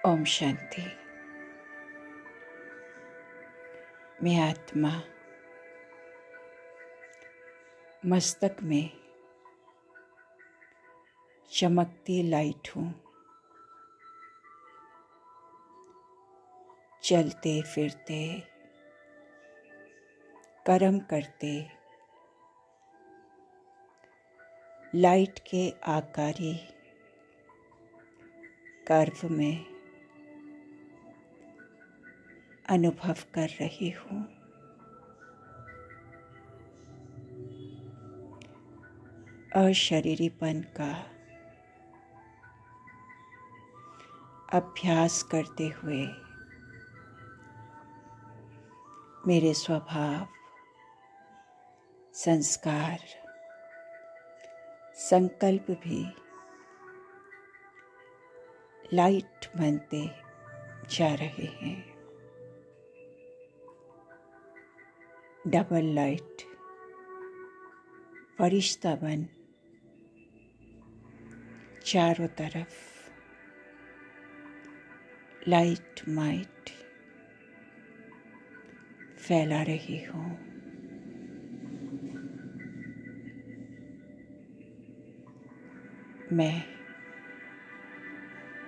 ओम शांति। मैं आत्मा मस्तक में चमकती लाइट हूँ। चलते फिरते कर्म करते लाइट के आकारी कर्व में अनुभव कर रही हूँ। अशरीरीपन का अभ्यास करते हुए मेरे स्वभाव, संस्कार, संकल्प भी लाइट बनते जा रहे हैं। डबल लाइट फरिश्ता बन चारों तरफ लाइट माइट फैला रही हूँ। मैं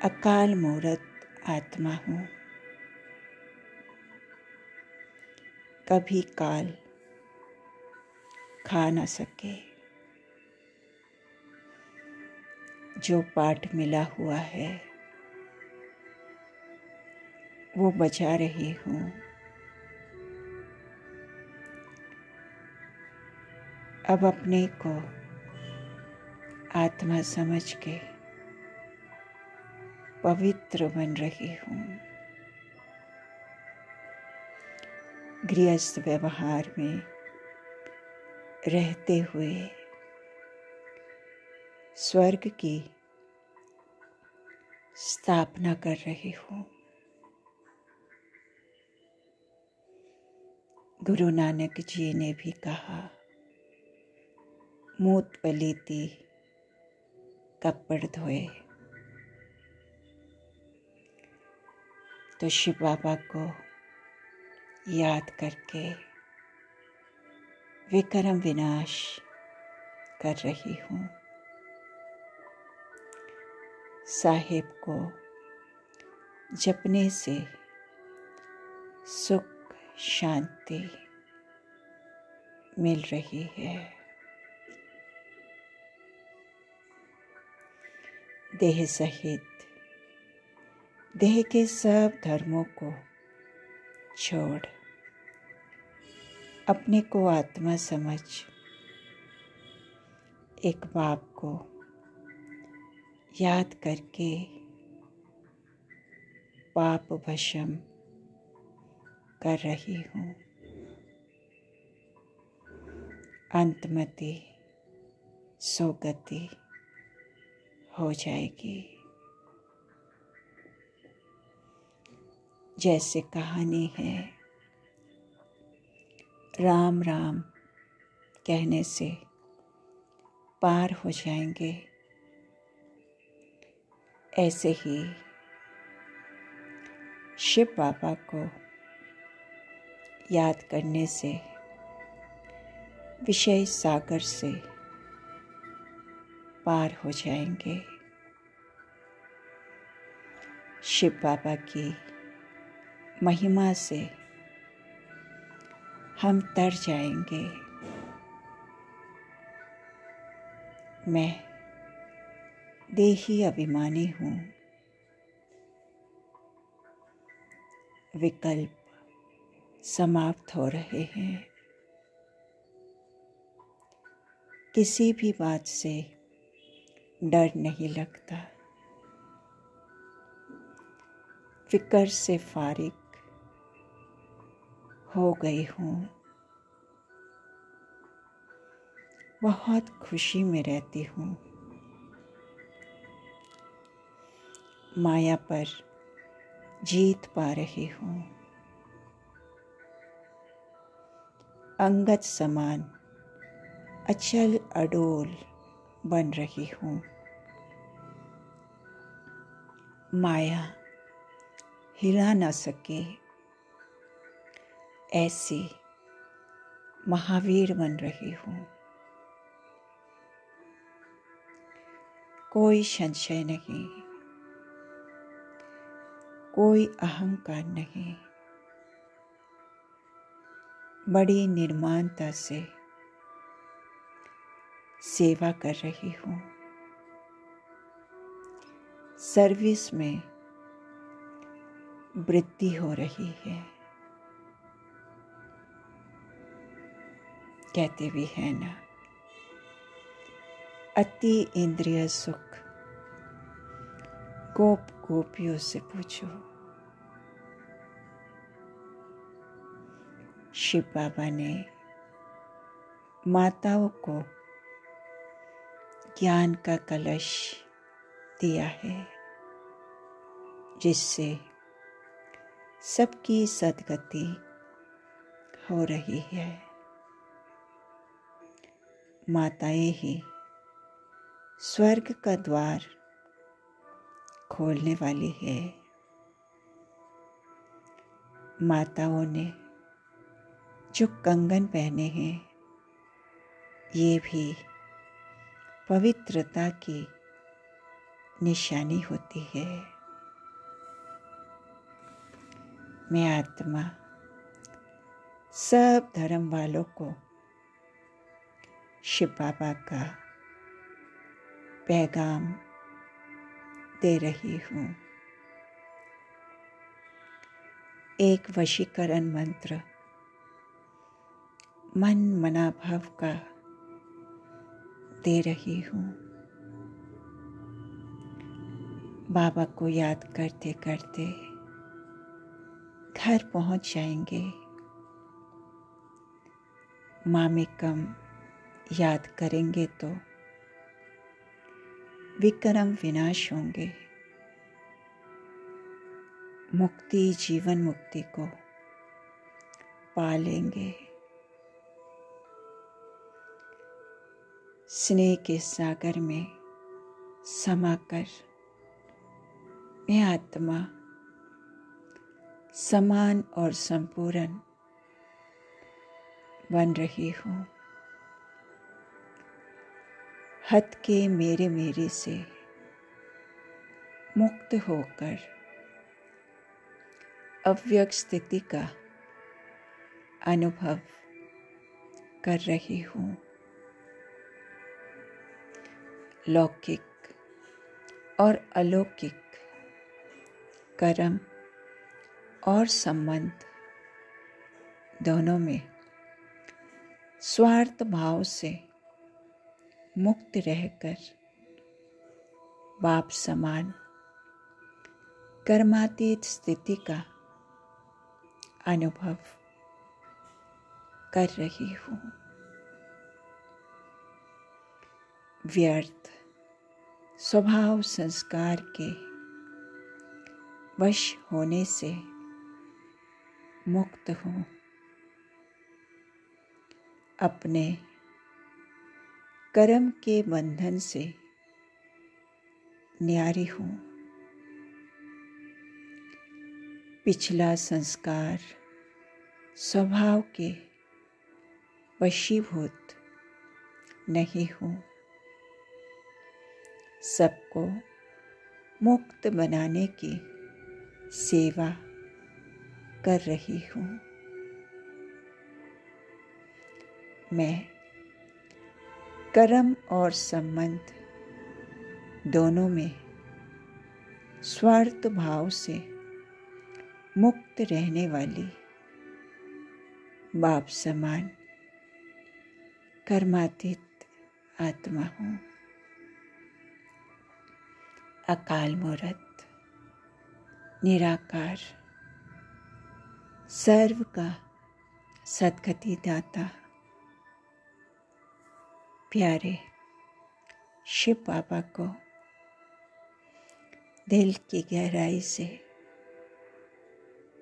अकाल मूर्त आत्मा हूँ। कभी काल खा न सके। जो पाठ मिला हुआ है वो बजा रही हूँ। अब अपने को आत्मा समझ के पवित्र बन रही हूँ। गृहस्थ व्यवहार में रहते हुए स्वर्ग की स्थापना कर रही हूँ। गुरु नानक जी ने भी कहा, मूत पलीती कपड़ धोए। तो शिव बाबा को याद करके विक्रम विनाश कर रही हूँ। साहिब को जपने से सुख शांति मिल रही है। देह सहित देह के सब धर्मों को छोड़ अपने को आत्मा समझ एक बाप को याद करके पाप भस्म कर रही हूँ। अंतमति सोगति हो जाएगी। जैसे कहानी है, राम राम कहने से पार हो जाएंगे, ऐसे ही शिव बाबा को याद करने से विषय सागर से पार हो जाएंगे। शिव बाबा की महिमा से हम तर जाएंगे। मैं देही अभिमानी हूँ। विकल्प समाप्त हो रहे हैं। किसी भी बात से डर नहीं लगता। फिक्र से फारिग हो गई हूँ। बहुत खुशी में रहती हूँ। माया पर जीत पा रही हूँ। अंगत समान अचल अडोल बन रही हूँ। माया हिला ना सके, ऐसी महावीर बन रही हूँ। कोई संशय नहीं, कोई अहंकार नहीं, बड़ी निर्माणता से सेवा कर रही हूँ। सर्विस में वृद्धि हो रही है। कहते भी है ना, अति इंद्रिय सुख गोप गोपियों से पूछो। शिव बाबा ने माताओं को ज्ञान का कलश दिया है, जिससे सबकी सद्गति हो रही है। माताएं ही स्वर्ग का द्वार खोलने वाली है। माताओं ने जो कंगन पहने हैं, ये भी पवित्रता की निशानी होती है। मैं आत्मा सब धर्म वालों को शिव बाबा का पैगाम दे रही हूँ। एक वशीकरण मंत्र मन मनाभाव का दे रही हूँ। बाबा को याद करते करते घर पहुँच जाएंगे। मामेकम याद करेंगे तो विक्रम विनाश होंगे। मुक्ति जीवन मुक्ति को पा लेंगे। स्नेह के सागर में समाकर मैं आत्मा समान और संपूर्ण बन रही हूँ। हद के मेरे मेरे से मुक्त होकर अव्यक्त स्थिति का अनुभव कर रही हूँ। लौकिक और अलौकिक कर्म और संबंध दोनों में स्वार्थ भाव से मुक्त रहकर बाप समान कर्मातीत स्थिति का अनुभव कर रही हूँ। व्यर्थ स्वभाव संस्कार के वश होने से मुक्त हूँ। अपने कर्म के बंधन से न्यारी हूँ। पिछला संस्कार स्वभाव के वशीभूत नहीं हूँ। सबको मुक्त बनाने की सेवा कर रही हूँ। मैं कर्म और संबंध दोनों में स्वार्थ भाव से मुक्त रहने वाली बाप समान कर्मातीत आत्मा हूँ। अकाल मूर्त निराकार सर्व का सद्गति दाता प्यारे शिव बाबा को दिल की गहराई से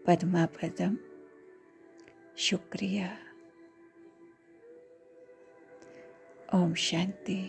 पद्मापदम शुक्रिया। ओम शांति।